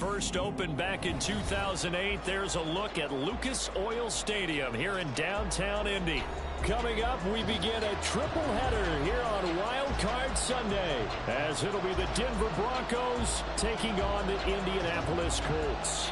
first opened back in 2008. There's a look at Lucas Oil Stadium here in downtown Indy. Coming up, we begin a triple header here on Wild Card Sunday, as it'll be the Denver Broncos taking on the Indianapolis Colts.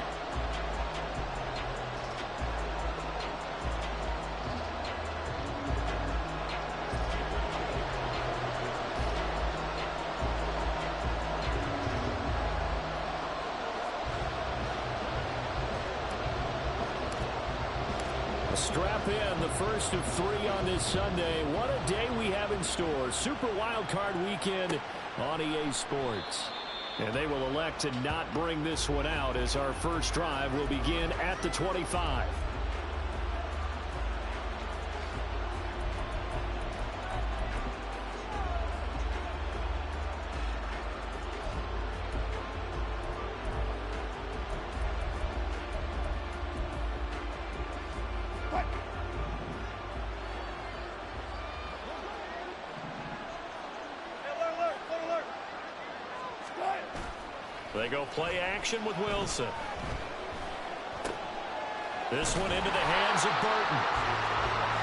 Strap in, the first of 3 on this Sunday. What a day we have in store. Super Wild Card Weekend on EA Sports. And they will elect to not bring this one out, as our first drive will begin at the 25. They go play action with Wilson. This one into the hands of Burton.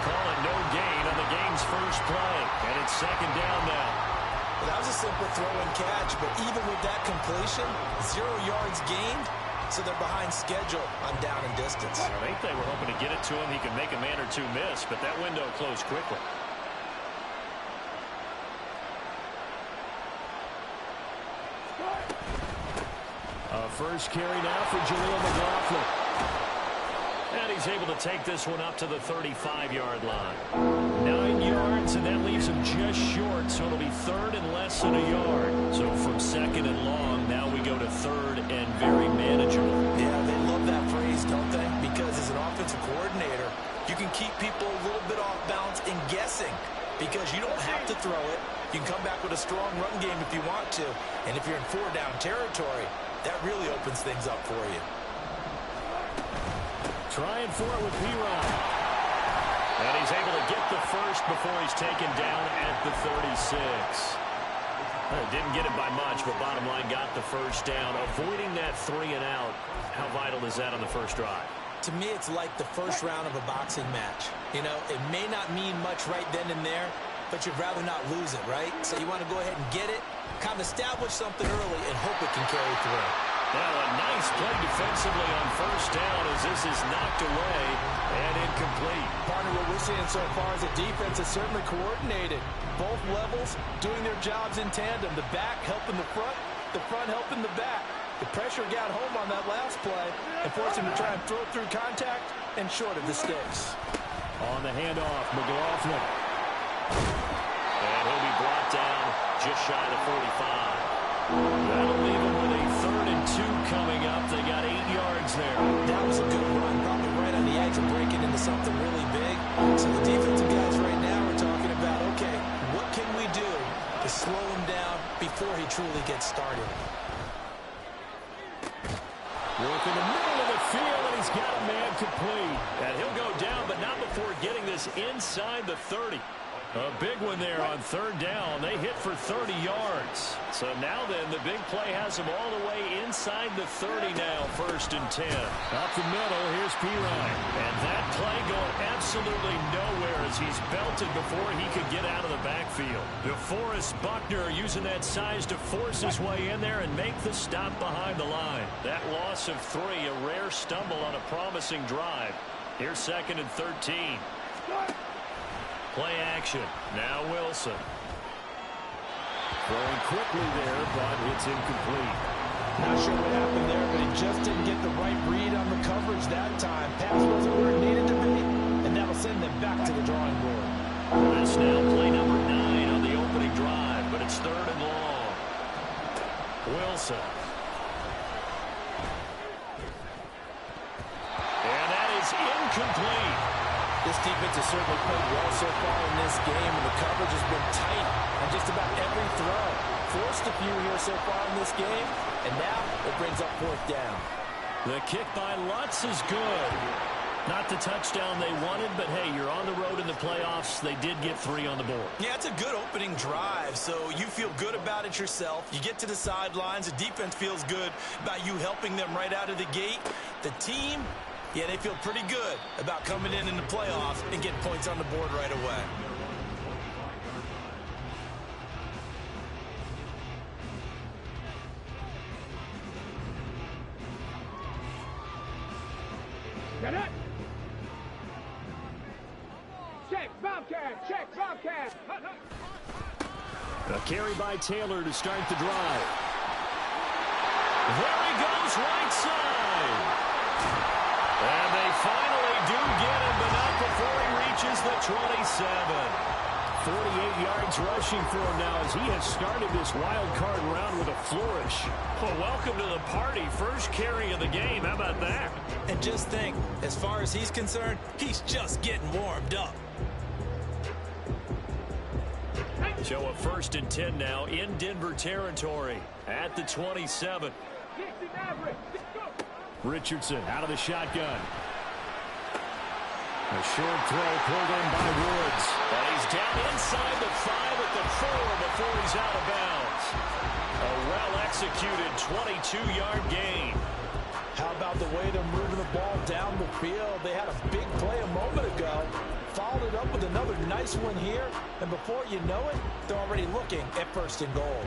Call it no gain on the game's first play. And it's second down now. Well, that was a simple throw and catch, but even with that completion, 0 yards gained, so they're behind schedule on down and distance. I think they were hoping to get it to him. He could make a man or two miss, but that window closed quickly. First carry now for Jaleel McLaughlin. And he's able to take this one up to the 35-yard line. 9 yards, and that leaves him just short, so it'll be third and less than a yard. So from second and long, now we go to third and very manageable. Yeah, they love that phrase, don't they? Because as an offensive coordinator, you can keep people a little bit off balance and guessing, because you don't have to throw it. You can come back with a strong run game if you want to. And if you're in 4-down territory, that really opens things up for you. Trying for it with P-Rod. And he's able to get the first before he's taken down at the 36. Didn't get it by much, but bottom line got the first down. Avoiding that 3 and out. How vital is that on the first drive? To me, it's like the first round of a boxing match. You know, it may not mean much right then and there, but you'd rather not lose it, right? So you want to go ahead and get it, kind of establish something early, and hope it can carry through. Now a nice play defensively on first down as this is knocked away and incomplete. Partner, what we're seeing so far is the defense is certainly coordinated. Both levels doing their jobs in tandem. The back helping the front helping the back. The pressure got home on that last play and forced him to try and throw through contact and short of the sticks. On the handoff, McLaughlin. And he'll be brought down just shy of 45. That'll leave him with a 3rd and 2 coming up. They got 8 yards there. That was a good run, probably right on the edge of breaking into something really big. So the defensive guys right now are talking about, okay, what can we do to slow him down before he truly gets started? Work in the middle of the field, and he's got a man complete. And he'll go down, but not before getting this inside the 30. A big one there on 3rd down. They hit for 30 yards. So now then, the big play has him all the way inside the 30 now, 1st and 10. Up the middle, here's P-Ryan. And that play going absolutely nowhere as he's belted before he could get out of the backfield. DeForest Buckner using that size to force his way in there and make the stop behind the line. That loss of 3, a rare stumble on a promising drive. Here's 2nd and 13. Play action. Now Wilson. Throwing quickly there, but it's incomplete. Not sure what happened there, but he just didn't get the right read on the coverage that time. Pass wasn't where it needed to be, and that'll send them back to the drawing board. That's now play number 9 on the opening drive, but it's 3rd and long. Wilson. And that is incomplete. This defense has certainly played well so far in this game, and the coverage has been tight on just about every throw. Forced a few here so far in this game, and now it brings up 4th down. The kick by Lutz is good. Not the touchdown they wanted, but hey, you're on the road in the playoffs. They did get 3 on the board. Yeah, it's a good opening drive, so you feel good about it yourself. You get to the sidelines. The defense feels good about you helping them right out of the gate. The team, yeah, they feel pretty good about coming in the playoffs and getting points on the board right away. Get it! Check, Bobcat! Check, Bobcat! A carry by Taylor to start the drive. There he goes, right side. And they finally do get him, but not before he reaches the 27. 48 yards rushing for him now as he has started this wild card round with a flourish. Well, welcome to the party. First carry of the game. How about that? And just think, as far as he's concerned, he's just getting warmed up. So a 1st and 10 now in Denver territory at the 27. Richardson out of the shotgun. A short throw pulled in by Woods. And he's down inside the 5 at the 4 before he's out of bounds. A well-executed 22-yard gain. How about the way they're moving the ball down the field? They had a big play a moment ago. Followed it up with another nice one here. And before you know it, they're already looking at 1st and goal.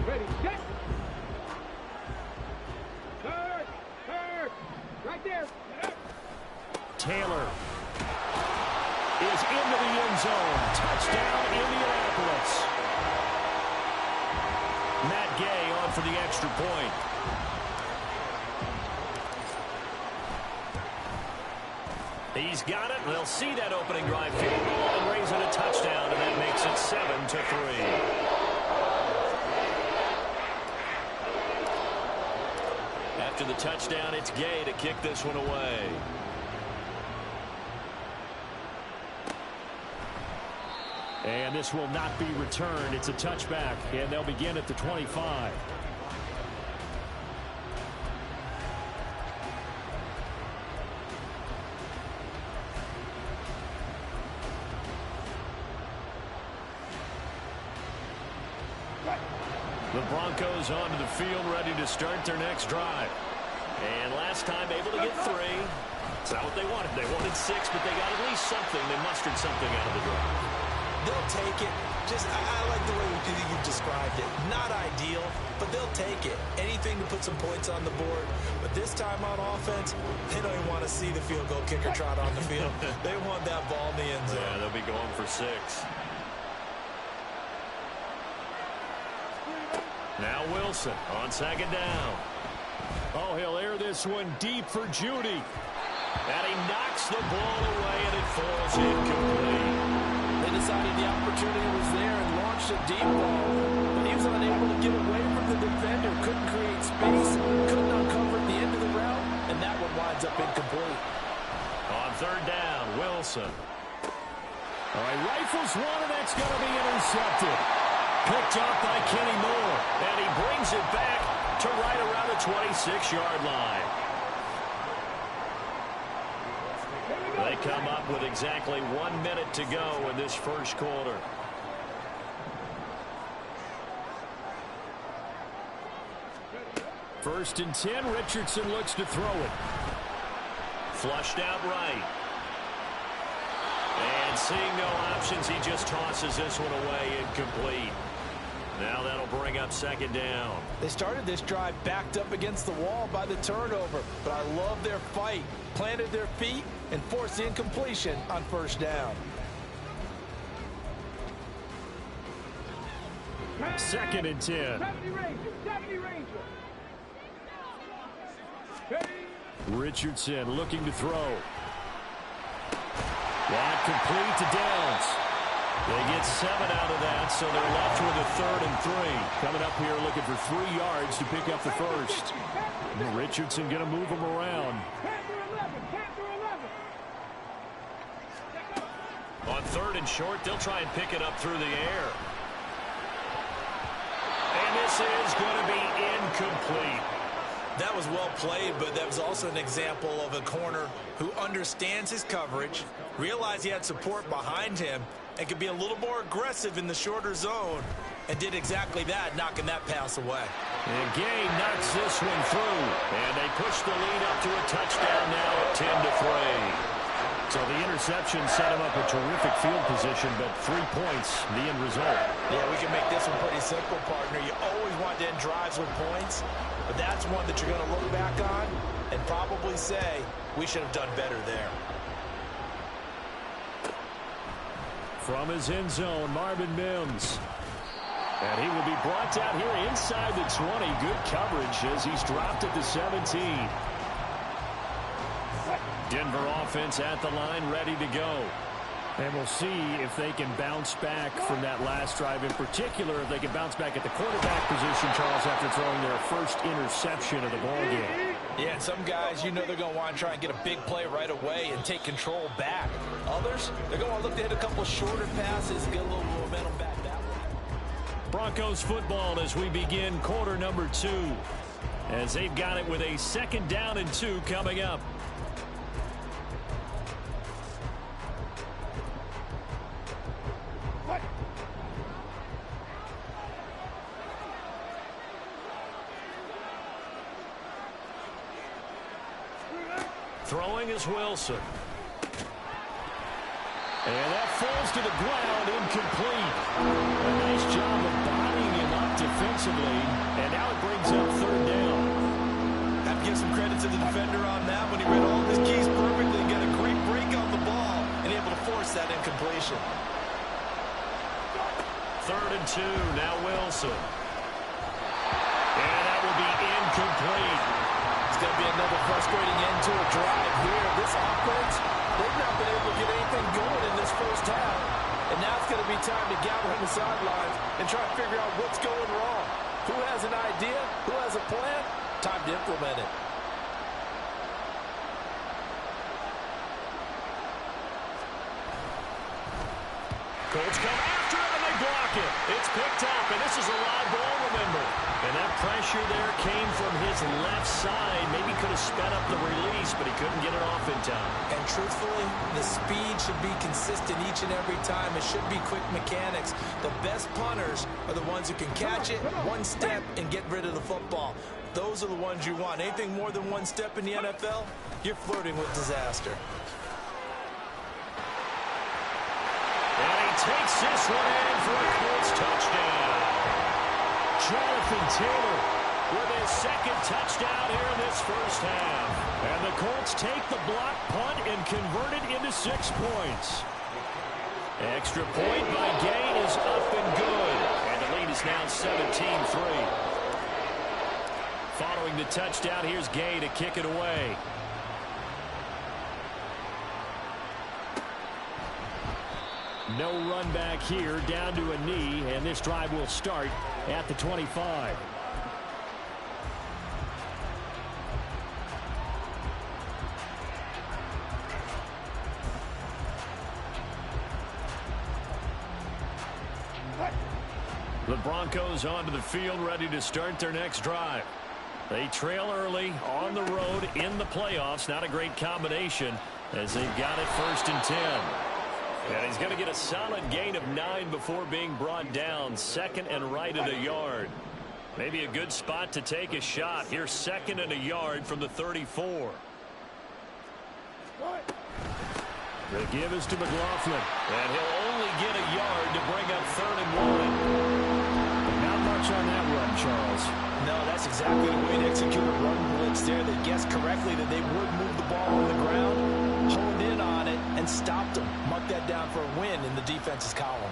Ready, set! Third! Right there! Taylor is into the end zone. Touchdown, Indianapolis. Matt Gay on for the extra point. He's got it. They'll see that opening drive field goal and raise it a touchdown, and that makes it 7-3. After the touchdown, it's Gay to kick this one away. And this will not be returned. It's a touchback, and they'll begin at the 25. The Broncos onto the field, ready to start their next drive. And last time able to get 3. It's not what they wanted. They wanted 6, but they got at least something. They mustered something out of the drive. They'll take it. I like the way you've described it. Not ideal, but they'll take it. Anything to put some points on the board. But this time on offense, they don't even want to see the field goal kicker trot on the field. They want that ball in the end zone. Yeah, they'll be going for 6. Now Wilson on 2nd down. Oh, he'll air this one deep for Judy. And he knocks the ball away, and it falls incomplete. They decided the opportunity was there and launched a deep ball. But he was unable to get away from the defender. Couldn't create space. Couldn't uncover at the end of the route. And that one winds up incomplete. On 3rd down, Wilson. All right, rifles one, and that's going to be intercepted. Picked off by Kenny Moore. And he brings it back to right around the 26-yard line. They come up with exactly 1 minute to go in this first quarter. First and 10, Richardson looks to throw it. Flushed out right. And seeing no options, he just tosses this one away, incomplete. Now that'll bring up 2nd down. They started this drive backed up against the wall by the turnover, but I love their fight. Planted their feet and forced the incompletion on 1st down. 2nd and 10. 70 Ranger. Richardson looking to throw. That complete to Downs. They get 7 out of that, so they're left with a 3rd and 3. Coming up here looking for 3 yards to pick up the first. Richardson going to move them around. On 3rd and short, they'll try and pick it up through the air. And this This is going to be incomplete. That was well played, but that was also an example of a corner who understands his coverage, realized he had support behind him, and could be a little more aggressive in the shorter zone, and did exactly that, knocking that pass away. And Gay knocks this one through, and they push the lead up to a touchdown now at 10-3. So the interception set him up a terrific field position, but 3 points, the end result. Yeah, we can make this one pretty simple, partner. You always want to end drives with points, but that's one that you're going to look back on and probably say, we should have done better there. From his end zone, Marvin Mims. And he will be brought down here inside the 20. Good coverage as he's dropped at the 17. Denver offense at the line, ready to go. And we'll see if they can bounce back from that last drive. In particular, if they can bounce back at the quarterback position, Charles, after throwing their first interception of the ballgame. Yeah, and some guys, you know they're going to want to try and get a big play right away and take control back. Others, they're going to want to look to hit a couple shorter passes, get a little momentum back that way. Broncos football as we begin quarter number 2. As they've got it with a 2nd down and 2 coming up. Throwing is Wilson. And that falls to the ground, incomplete. A nice job of bodying him up defensively. And now it brings up 3rd down. Have to give some credit to the defender on that when he read all of his keys perfectly and got a great break on the ball and able to force that incompletion. 3rd and 2, now Wilson. And that will be incomplete. It's going to be another frustrating end to a drive here. This offense, they've not been able to get anything going in this first half. And now it's going to be time to gather on the sidelines and try to figure out what's going wrong. Who has an idea? Who has a plan? Time to implement it. Colts come after it, and they block it. It's picked up, and this is a live ball, remember. And that pressure there came from his left side. Maybe could have sped up the release, but he couldn't get it off in time. And truthfully, the speed should be consistent each and every time. It should be quick mechanics. The best punters are the ones who can catch it, one step, and get rid of the football. Those are the ones you want. Anything more than one step in the NFL, you're flirting with disaster. And he takes this one in for a Colts touchdown. Jonathan Taylor with his 2nd touchdown here in this first half. And the Colts take the block punt and convert it into 6 points. Extra point by Gay is up and good. And the lead is now 17-3. Following the touchdown, here's Gay to kick it away. No run back here, down to a knee, and this drive will start at the 25. The Broncos onto the field, ready to start their next drive. They trail early on the road in the playoffs. Not a great combination as they've got it 1st and 10. And he's going to get a solid gain of 9 before being brought down. 2nd and right at a yard. Maybe a good spot to take a shot. Here's 2nd and a yard from the 34. The give is to McLaughlin. And he'll only get a yard to bring up 3rd and 1. Not much on that run, Charles. No, that's exactly the way to execute a run blitz there. They guessed correctly that they would move the ball on the ground, honed in on it, and stopped them. Mark that down for a win in the defense's column.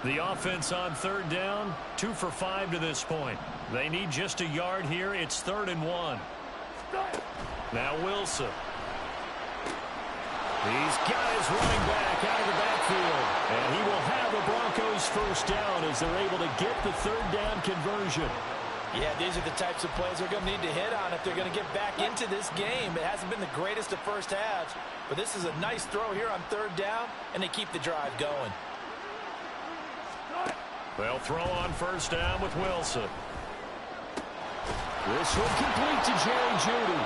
The offense on 3rd down, 2 for 5 to this point. They need just a yard here. It's 3rd and 1. Now Wilson. He's got his running back out of the backfield. And he will have the Broncos 1st down as they're able to get the 3rd down conversion. Yeah, these are the types of plays they're going to need to hit on if they're going to get back into this game. It hasn't been the greatest of first halves, but this is a nice throw here on third down, and they keep the drive going. They'll throw on first down with Wilson. This one complete to Jerry Jeudy.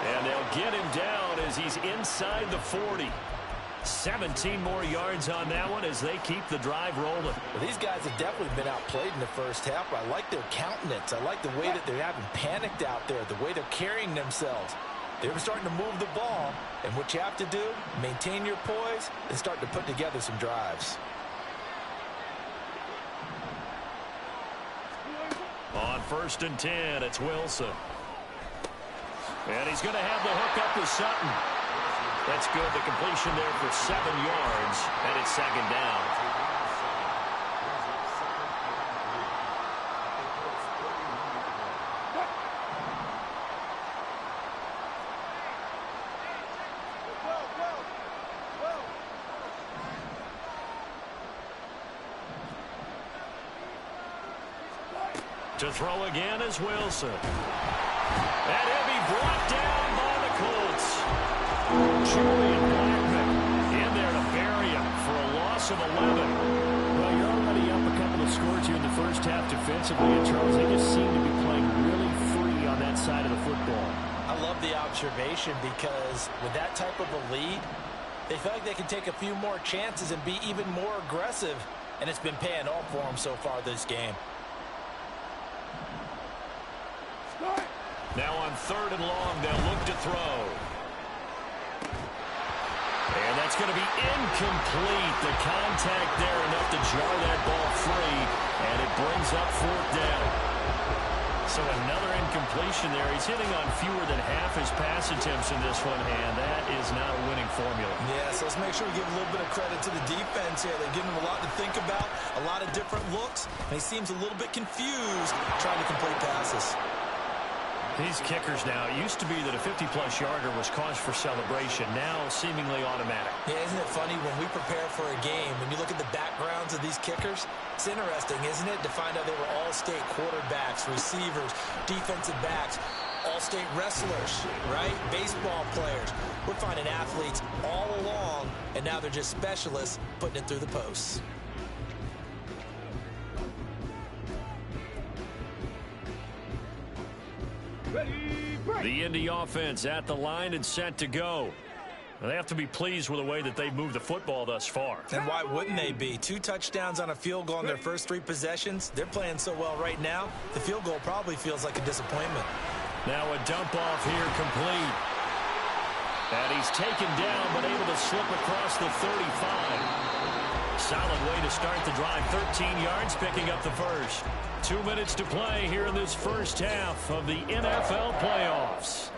And they'll get him down as he's inside the 40. 17 more yards on that one as they keep the drive rolling. Well, these guys have definitely been outplayed in the first half, but I like their countenance. I like the way that they're having panicked out there, the way they're carrying themselves. They're starting to move the ball, and what you have to do, maintain your poise and start to put together some drives. On first and 10, it's Wilson. And he's going to have the hook up to Sutton. That's good. The completion there for 7 yards, and it's second down. To throw again is Wilson. And he'll be brought down by the Colts. Julian Blackman in there to bury him for a loss of 11. Well, you're already up a couple of scores here in the first half defensively, and Charles, they just seem to be playing really free on that side of the football. I love the observation because with that type of a lead, they feel like they can take a few more chances and be even more aggressive, and it's been paying off for them so far this game. Now on third and long, they'll look to throw. And that's going to be incomplete. The contact there enough to jar that ball free, and it brings up fourth down. So another incompletion there. He's hitting on fewer than half his pass attempts in this one, and that is not a winning formula. Yeah, so let's make sure we give a little bit of credit to the defense here. They're giving him a lot to think about, a lot of different looks, and he seems a little bit confused trying to complete passes. These kickers now, it used to be that a 50-plus yarder was cause for celebration. Now seemingly automatic. Yeah, isn't it funny when we prepare for a game, when you look at the backgrounds of these kickers, it's interesting, isn't it, to find out they were all-state quarterbacks, receivers, defensive backs, all-state wrestlers, right? Baseball players. We're finding athletes all along, and now they're just specialists putting it through the posts. The Indy offense at the line and set to go. They have to be pleased with the way that they've moved the football thus far. And why wouldn't they be? 2 touchdowns on a field goal in their first 3 possessions. They're playing so well right now, the field goal probably feels like a disappointment. Now a dump off here complete. And he's taken down but able to slip across the 35. Solid way to start the drive. 13 yards picking up the first. 2 minutes to play here in this first half of the NFL playoffs.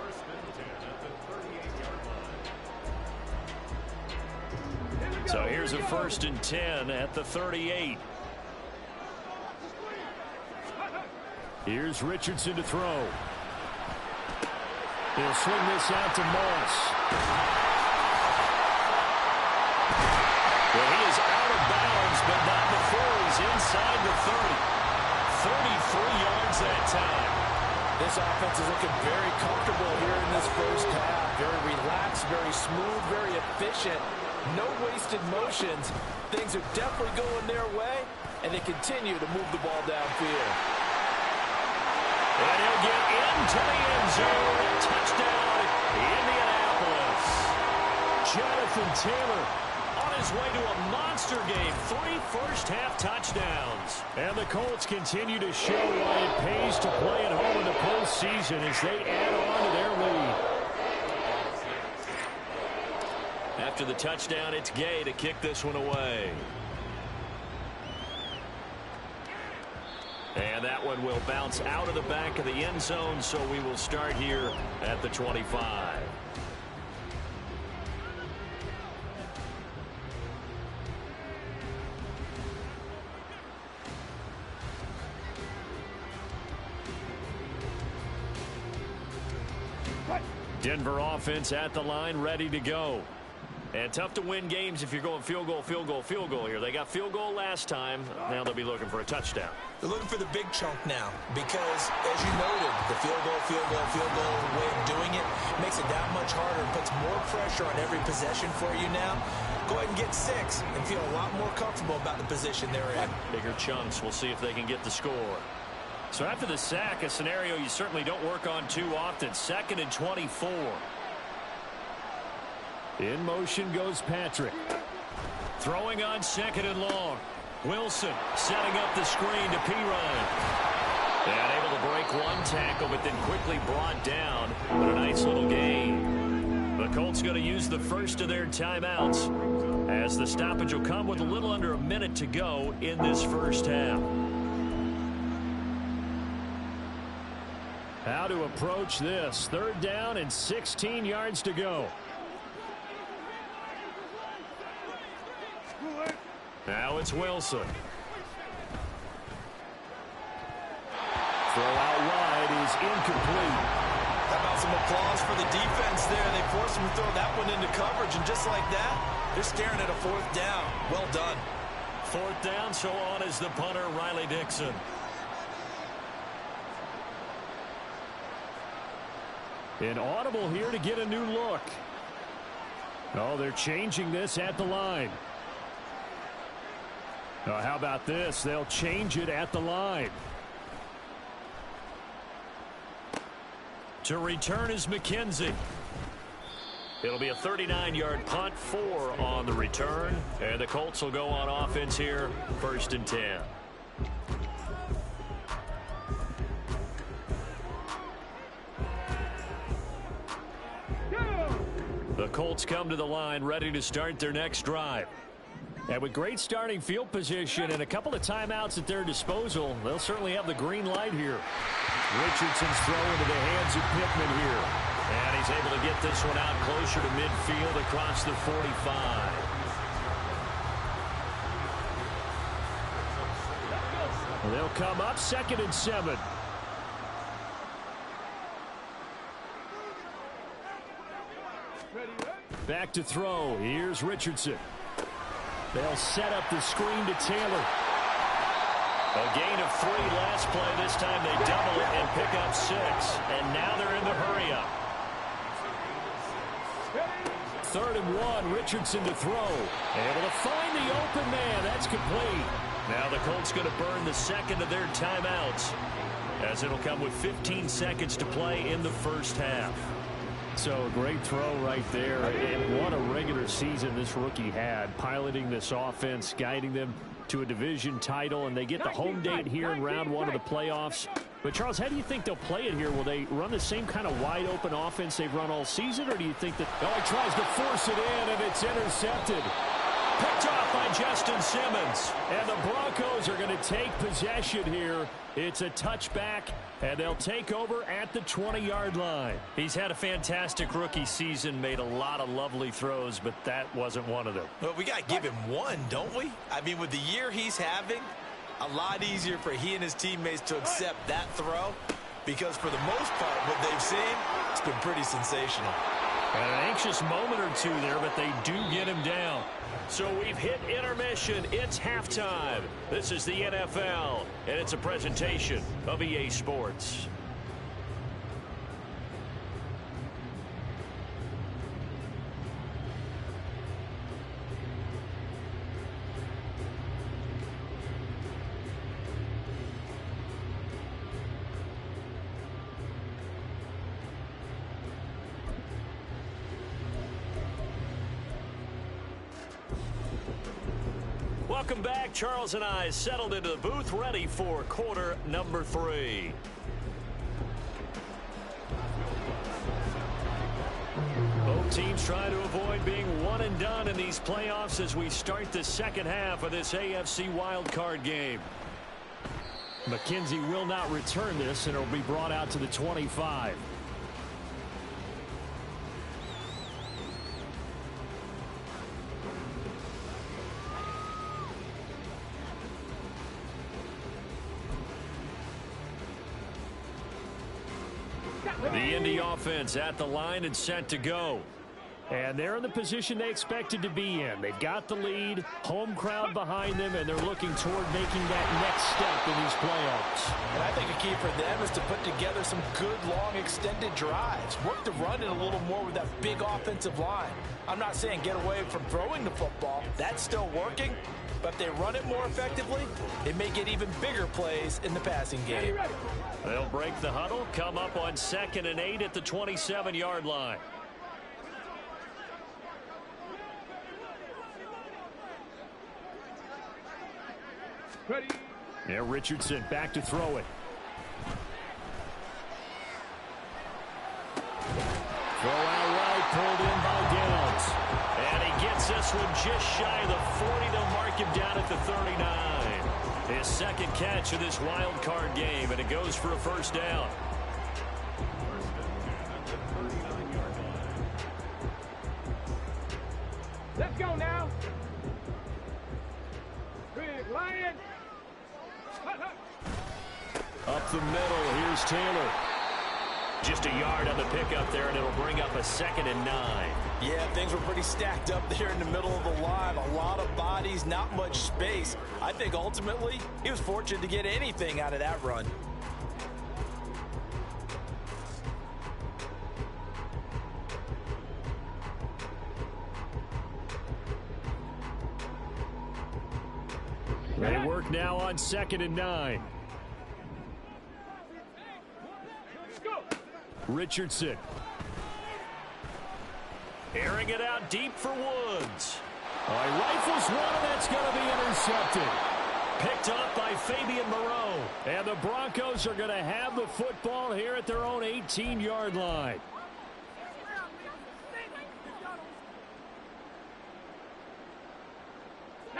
So here's a first and 10 at the 38. Here's Richardson to throw. He'll swing this out to Moss. Well, he is out of bounds, but not before he's inside the 30. 33 yards that time. This offense is looking very comfortable here in this first half. Very relaxed, very smooth, very efficient. No wasted motions. Things are definitely going their way, and they continue to move the ball downfield. And he'll get into the end zone. Touchdown, Indianapolis. Jonathan Taylor on his way to a monster game. 3 first-half touchdowns. And the Colts continue to show why it pays to play at home in the postseason as they add on to their lead. After the touchdown, it's Gay to kick this one away. And that one will bounce out of the back of the end zone, so we will start here at the 25. Denver offense at the line, ready to go. And tough to win games if you're going field goal, field goal, field goal here. They got field goal last time. Now they'll be looking for a touchdown. They're looking for the big chunk now because, as you noted, the field goal way of doing it makes it that much harder and puts more pressure on every possession for you now. Go ahead and get 6 and feel a lot more comfortable about the position they're in. Bigger chunks. We'll see if they can get the score. So after the sack, a scenario you certainly don't work on too often. 2nd and 24. In motion goes Patrick. Throwing on 2nd and long. Wilson setting up the screen to Pirine. And able to break one tackle, but then quickly brought down. But a nice little gain. The Colts going to use the first of their timeouts, as the stoppage will come with a little under a minute to go in this first half. How to approach this. 3rd down and 16 yards to go. Now it's Wilson. Throw out wide is incomplete. How about some applause for the defense there? They forced him to throw that one into coverage, and just like that, they're staring at a 4th down. Well done. 4th down, so on is the punter, Riley Dixon. An audible here to get a new look. Oh, they're changing this at the line. Oh, how about this? They'll change it at the line. To return is McKenzie. It'll be a 39-yard punt, 4 on the return. And the Colts will go on offense here, 1st and 10. The Colts come to the line ready to start their next drive. And with great starting field position and a couple of timeouts at their disposal, they'll certainly have the green light here. Richardson's throw into the hands of Pittman here. And he's able to get this one out closer to midfield across the 45. They'll come up 2nd and 7. Back to throw. Here's Richardson. They'll set up the screen to Taylor. A gain of 3 last play. This time they double it and pick up 6. And now they're in the hurry-up. 3rd and 1. Richardson to throw. Able to find the open man. That's complete. Now the Colts going to burn the 2nd of their timeouts, as it'll come with 15 seconds to play in the first half. So a great throw right there, and what a regular season this rookie had, piloting this offense, guiding them to a division title, and they get the home date here in round 1 of the playoffs. But Charles, how do you think they'll play it here? Will they run the same kind of wide open offense they've run all season, or do you think that he tries to force it in, and it's intercepted? Picked off by Justin Simmons. And the Broncos are going to take possession here. It's a touchback, and they'll take over at the 20-yard line. He's had a fantastic rookie season, made a lot of lovely throws, but that wasn't one of them. Well, we got to give him one, don't we? I mean, with the year he's having, a lot easier for he and his teammates to accept that throw, because for the most part, what they've seen, it's been pretty sensational. And an anxious moment or two there, but they do get him down. So we've hit intermission. It's halftime. This is the NFL, and it's a presentation of EA Sports. Welcome back. Charles and I settled into the booth, ready for quarter number 3. Both teams trying to avoid being one and done in these playoffs as we start the second half of this AFC wildcard game. McKenzie will not return this, and it'll be brought out to the 25. The Indy offense at the line and set to go. And they're in the position they expected to be in. They've got the lead, home crowd behind them, and they're looking toward making that next step in these playoffs. And I think a key for them is to put together some good, long, extended drives. Work the run in a little more with that big offensive line. I'm not saying get away from throwing the football. That's still working. But if they run it more effectively, they may get even bigger plays in the passing game. They'll break the huddle, come up on 2nd and 8 at the 27-yard line. Ready. Yeah, Richardson back to throw it. Throw out right, pulled in by Downs. And he gets this one just shy of the 40. They'll mark him down at the 39. His second catch of this wild card game, and it goes for a first down. Let's go now. Big Lion. Up the middle, here's Taylor. Just a yard on the pickup there, and it'll bring up a 2nd and 9. Yeah, things were pretty stacked up there in the middle of the line. A lot of bodies, not much space. I think ultimately he was fortunate to get anything out of that run. They work now on 2nd and 9. Richardson. Airing it out deep for Woods. He rifles one, and that's going to be intercepted. Picked up by Fabian Moreau. And the Broncos are going to have the football here at their own 18-yard line.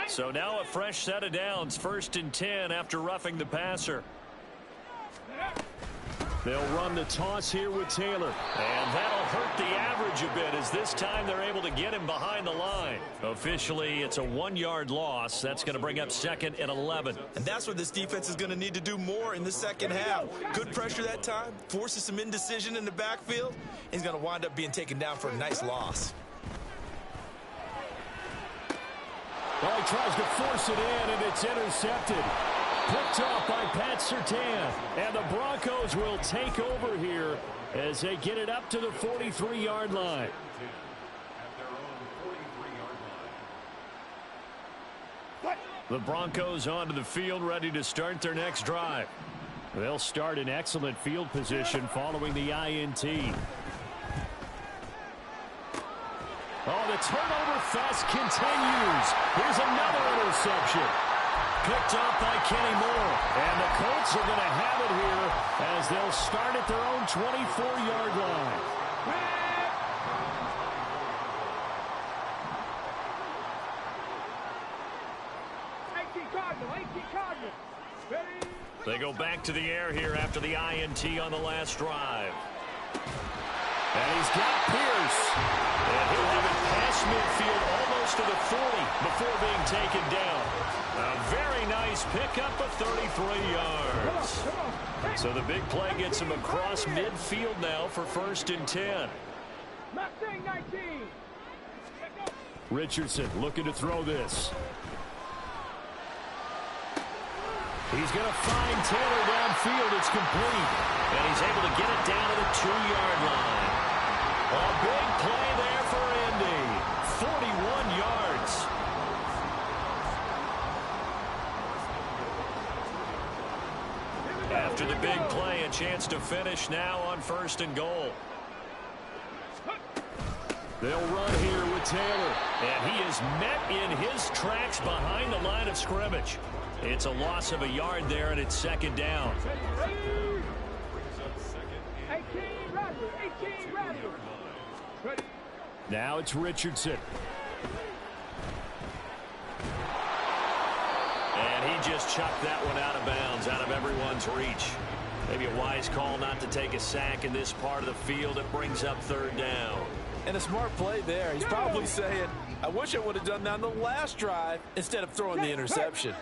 So now a fresh set of downs, 1st and 10 after roughing the passer. They'll run the toss here with Taylor. And that'll hurt the average a bit, as this time they're able to get him behind the line. Officially, it's a 1-yard loss. That's going to bring up 2nd and 11. And that's what this defense is going to need to do more in the second half. Good pressure that time, forces some indecision in the backfield. He's going to wind up being taken down for a nice loss. Well, he tries to force it in, and it's intercepted. Picked off by Pat Surtain. And the Broncos will take over here as they get it up to the 43-yard line. The Broncos onto the field, ready to start their next drive. They'll start in excellent field position following the INT. Oh, the turnover fest continues. Here's another interception. Picked off by Kenny Moore. And the Colts are going to have it here as they'll start at their own 24-yard line. 18 Cardinal. Ready. They go back to the air here after the INT on the last drive. And he's got Pierce. And he'll have it past midfield almost to the 40 before being taken down. A very nice pickup of 33 yards. So the big play gets him across midfield now for 1st and 10. Mustang 19. Richardson looking to throw this. He's going to find Taylor downfield. It's complete. And he's able to get it down to the 2-yard line. A big play there for Indy. 41 yards. After the big play, a chance to finish now on 1st and goal. They'll run here with Taylor. And he is met in his tracks behind the line of scrimmage. It's a loss of a yard there, and it's 2nd down. 18 Radley. Ready. Now it's Richardson. And he just chucked that one out of bounds, out of everyone's reach. Maybe a wise call not to take a sack in this part of the field. It brings up 3rd down. And a smart play there. He's probably saying, I wish I would have done that on the last drive instead of throwing the interception.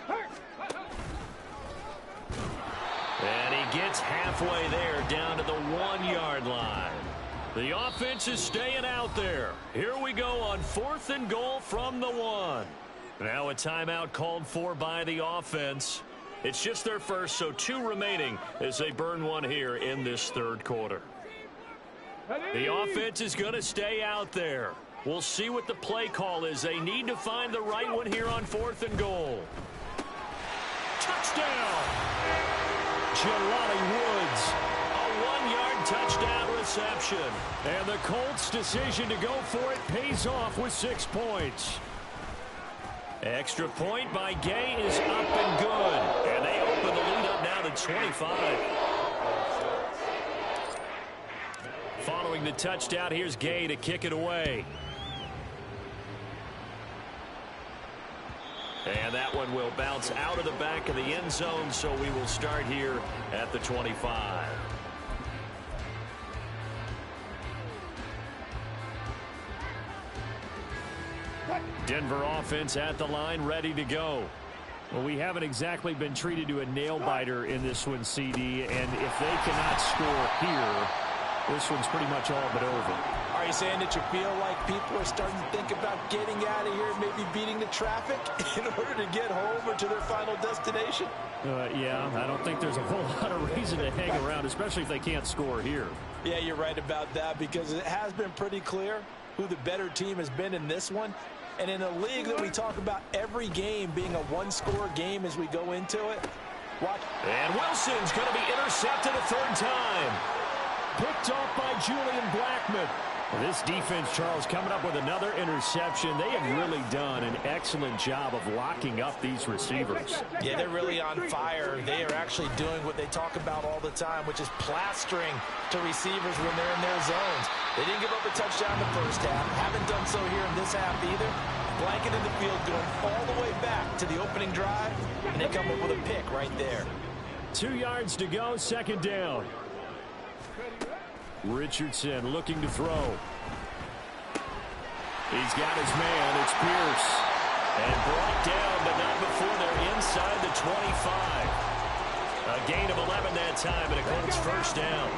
And he gets halfway there, down to the 1-yard line. The offense is staying out there. Here we go on 4th and goal from the 1. Now a timeout called for by the offense. It's just their first, so 2 remaining as they burn one here in this 3rd quarter. The offense is going to stay out there. We'll see what the play call is. They need to find the right one here on 4th and goal. Touchdown! Jelani Woods. A 1-yard touchdown reception. And the Colts' decision to go for it pays off with 6 points. Extra point by Gay is up and good. And they open the lead up now to 25. Following the touchdown, here's Gay to kick it away. And that one will bounce out of the back of the end zone, so we will start here at the 25. Denver offense at the line, ready to go. Well, we haven't exactly been treated to a nail-biter in this one, CD, and if they cannot score here, this one's pretty much all but over. Are you saying that you feel like people are starting to think about getting out of here, maybe beating the traffic in order to get home or to their final destination? Yeah, I don't think there's a whole lot of reason to hang around, especially if they can't score here. Yeah, you're right about that, because it has been pretty clear who the better team has been in this one. And in a league that we talk about every game being a one-score game as we go into it, watch. And Wilson's going to be intercepted a 3rd time. Picked off by Julian Blackmon. Well, this defense, Charles, coming up with another interception. They have really done an excellent job of locking up these receivers. Yeah, they're really on fire. They are actually doing what they talk about all the time, which is plastering to receivers when they're in their zones. They didn't give up a touchdown in the first half. Haven't done so here in this half either. Blanket in the field going all the way back to the opening drive, and they come up with a pick right there. 2 yards to go, 2nd down. Richardson looking to throw. He's got his man. It's Pierce. And brought down, but not before they're inside the 25. A gain of 11 that time, and a Colts 1st down.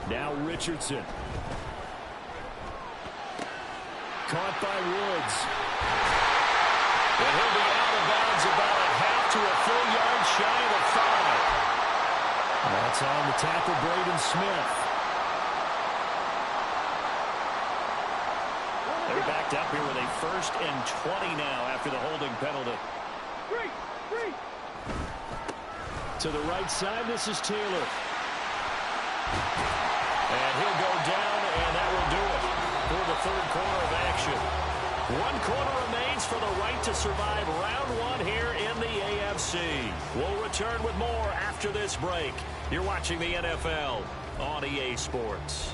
Now Richardson. Caught by Woods. And he'll be out of bounds about a half to a full yard shy of the 5. That's on the tackle, Braden Smith. They're backed up here with a 1st and 20 now after the holding penalty. To the right side, this is Taylor. And he'll go down, and that will do it for the 3rd quarter of action. 1 quarter remains for the right to survive round 1 here in the AFC. We'll return with more after this break. You're watching the NFL on EA Sports.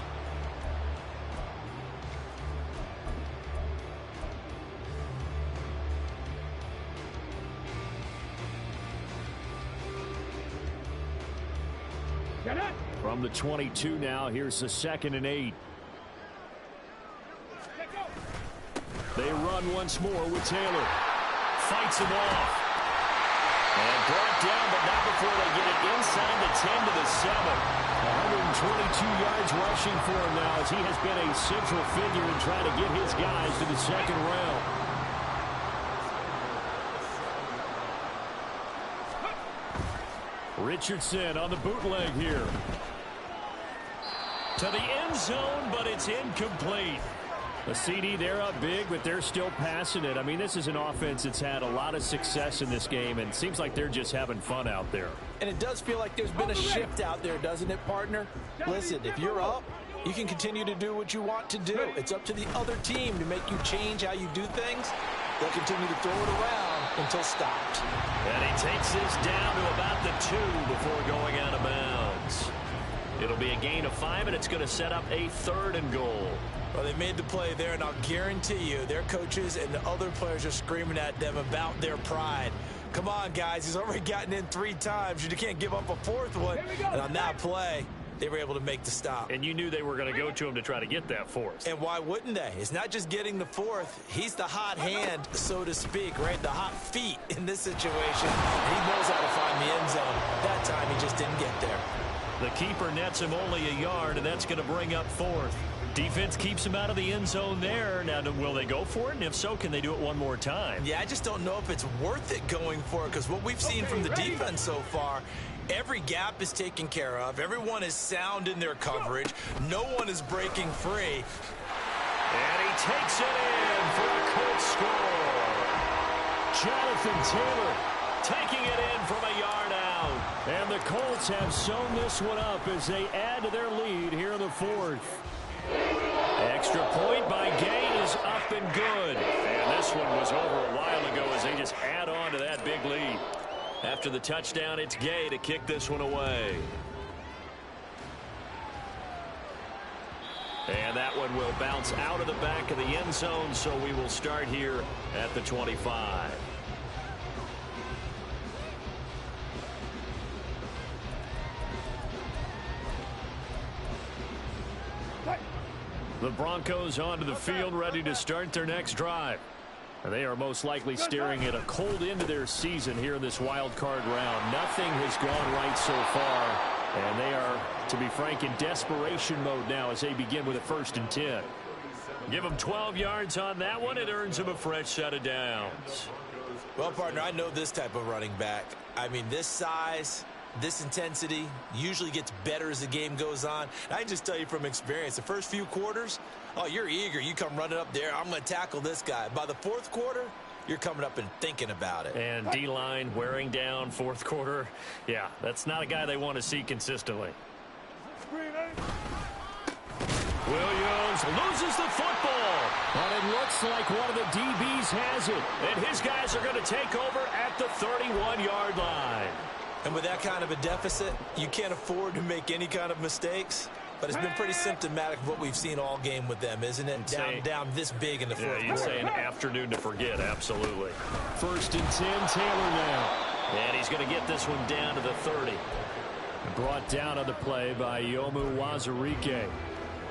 From the 22 now, here's the 2nd and 8. They run once more with Taylor. Fights him off. And brought down, but not before they get it inside the 10 to the 7. 122 yards rushing for him now, as he has been a central figure in trying to get his guys to the 2nd round. Richardson on the bootleg here. To the end zone, but it's incomplete. The CD, they're up big, but they're still passing it. I mean, this is an offense that's had a lot of success in this game, and it seems like they're just having fun out there. And it does feel like there's been a shift out there, doesn't it, partner? Listen, if you're up, you can continue to do what you want to do. It's up to the other team to make you change how you do things. They'll continue to throw it around until stopped. And he takes this down to about the 2 before going out of bounds. It'll be a gain of 5, and it's going to set up a 3rd and goal. Well, they made the play there, and I'll guarantee you their coaches and the other players are screaming at them about their pride. Come on, guys. He's already gotten in 3 times. You can't give up a 4th one. And on that play, they were able to make the stop. And you knew they were going to go to him to try to get that fourth. And why wouldn't they? It's not just getting the fourth. He's the hot hand, so to speak, right? The hot feet in this situation. And he knows how to find the end zone. That time he just didn't get there. The keeper nets him only a yard, and that's going to bring up fourth. Defense keeps him out of the end zone there. Now, will they go for it? And if so, can they do it one more time? Yeah, I just don't know if it's worth it going for it, because what we've seen from the defense so far, every gap is taken care of. Everyone is sound in their coverage. No one is breaking free. And he takes it in for a Colts score. Jonathan Taylor taking it in from a yard out. And the Colts have sewn this one up as they add to their lead here in the fourth. Extra point by Gain is up and good. And this one was over a while ago as they just add on to that big lead. After the touchdown, it's Gay to kick this one away. And that one will bounce out of the back of the end zone, so we will start here at the 25. The Broncos onto the field, ready to start their next drive. And they are most likely staring at a cold end to their season here in this wild card round. Nothing has gone right so far, and they are, to be frank, in desperation mode now as they begin with a 1st and 10. Give them 12 yards on that one. It earns them a fresh set of downs. Well, partner, I know this type of running back. I mean, this size, this intensity usually gets better as the game goes on. And I can just tell you from experience, the first few quarters, oh, you're eager. You come running up there. I'm going to tackle this guy. By the 4th quarter, you're coming up and thinking about it. And D-line wearing down 4th quarter. Yeah, that's not a guy they want to see consistently. Williams loses the football. But it looks like one of the DBs has it. And his guys are going to take over at the 31-yard line. And with that kind of a deficit, you can't afford to make any kind of mistakes. But it's been pretty symptomatic of what we've seen all game with them, isn't it? Down this big in the 4th quarter. You'd say an afternoon to forget, absolutely. 1st and 10, Taylor now. And he's going to get this one down to the 30. Brought down on the play by Yomu Wazirike.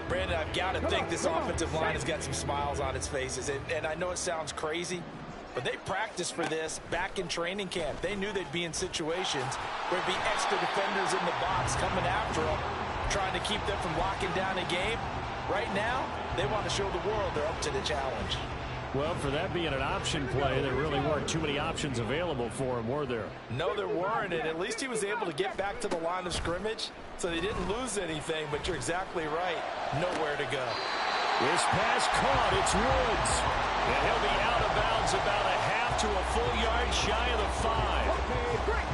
Brandon, I've got to think this offensive line has got some smiles on its faces. And I know it sounds crazy, but they practiced for this back in training camp. They knew they'd be in situations where there'd be extra defenders in the box coming after them, trying to keep them from locking down a game. Right now, they want to show the world they're up to the challenge. Well, for that being an option play, there really weren't too many options available for him, were there? No, there weren't, and at least he was able to get back to the line of scrimmage, so they didn't lose anything, but you're exactly right. Nowhere to go. This pass caught. It's Woods. And he'll be out of bounds about a half to a full yard shy of the 5. Okay, great.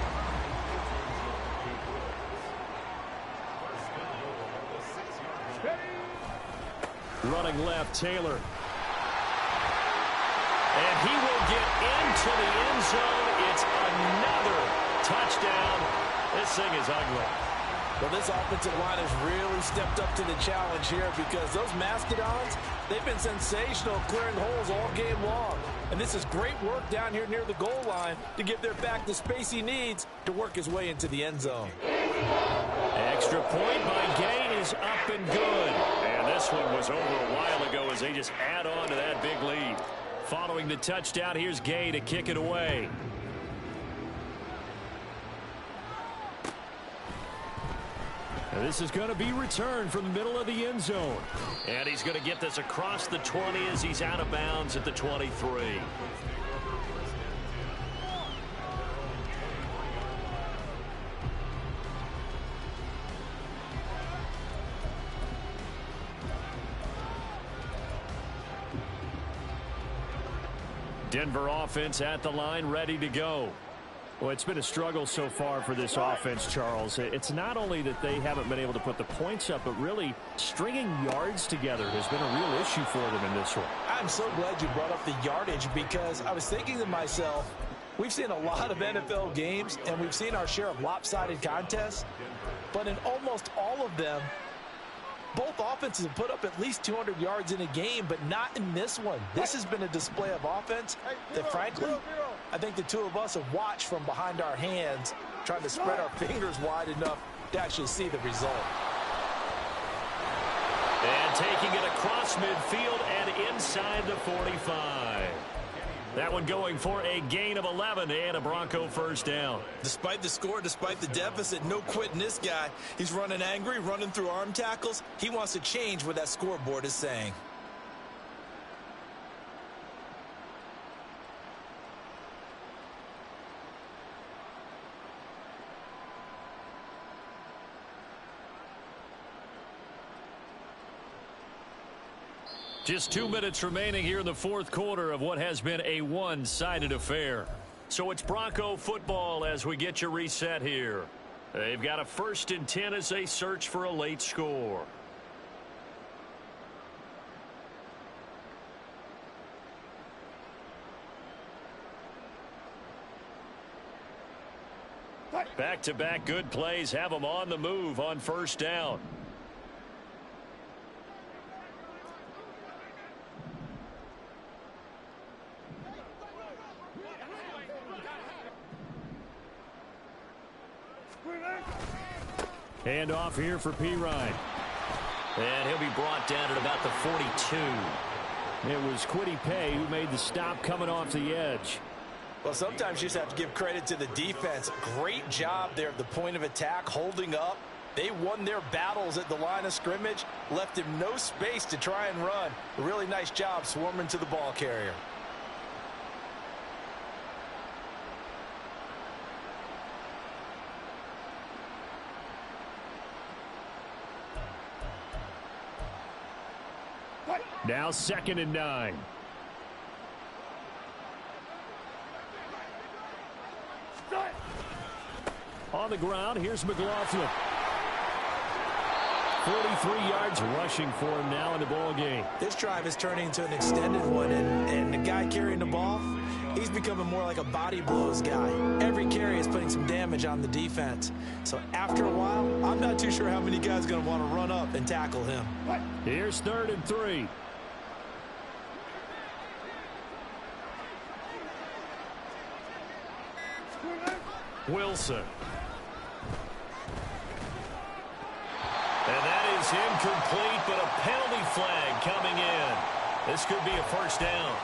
Running left, Taylor. And he will get into the end zone. It's another touchdown. This thing is ugly. Well, this offensive line has really stepped up to the challenge here because those Mastodons, they've been sensational clearing holes all game long. And this is great work down here near the goal line to give their back the space he needs to work his way into the end zone. Extra point by Gain is up and good. And this one was over a while ago as they just add on to that big lead. Following the touchdown, here's Gay to kick it away. And this is going to be returned from the middle of the end zone. And he's going to get this across the 20 as he's out of bounds at the 23. Denver offense at the line, ready to go. Well, it's been a struggle so far for this offense, Charles. It's not only that they haven't been able to put the points up, but really stringing yards together has been a real issue for them in this one. I'm so glad you brought up the yardage because I was thinking to myself, we've seen a lot of NFL games and we've seen our share of lopsided contests, but in almost all of them, both offenses have put up at least 200 yards in a game, but not in this one. This has been a display of offense that, frankly, I think the two of us have watched from behind our hands, trying to spread our fingers wide enough to actually see the result. And taking it across midfield and inside the 45. That one going for a gain of 11 and a Bronco first down. Despite the score, despite the deficit, no quitting this guy. He's running angry, running through arm tackles. He wants to change what that scoreboard is saying. Just 2 minutes remaining here in the fourth quarter of what has been a one-sided affair. So it's Bronco football as we get you reset here. They've got a 1st and 10 as they search for a late score. Back-to-back good plays have them on the move on first down. Hand off here for P. Ryan. And he'll be brought down at about the 42. It was Kwity Paye who made the stop coming off the edge. Well, sometimes you just have to give credit to the defense. Great job there at the point of attack, holding up. They won their battles at the line of scrimmage, left him no space to try and run. A really nice job swarming to the ball carrier. Now 2nd and 9. On the ground, here's McLaughlin. 43 yards rushing for him now in the ball game. This drive is turning into an extended one, and the guy carrying the ball, he's becoming more like a body blows guy. Every carry is putting some damage on the defense. So after a while, I'm not too sure how many guys are going to want to run up and tackle him. Here's 3rd and 3. Wilson. And that is incomplete, but a penalty flag coming in. This could be a first down.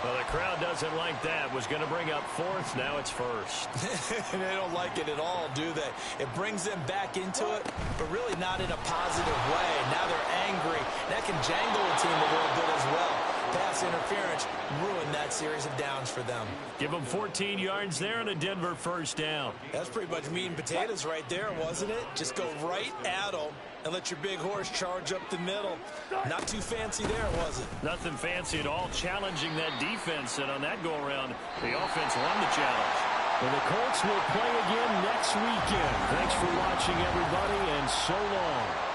Well, the crowd doesn't like that. Was going to bring up 4th. Now it's 1st. They don't like it at all, do they? It brings them back into it, but really not in a positive way. Now they're angry. That can jangle a team a little bit as well. Pass interference ruined that series of downs for them. Give them 14 yards there and a Denver first down. That's pretty much meat and potatoes right there, wasn't it? Just go right at them and let your big horse charge up the middle. Not too fancy there, was it? Nothing fancy at all, challenging that defense, and on that go-around, the offense won the challenge. And the Colts will play again next weekend. Thanks for watching, everybody, and so long.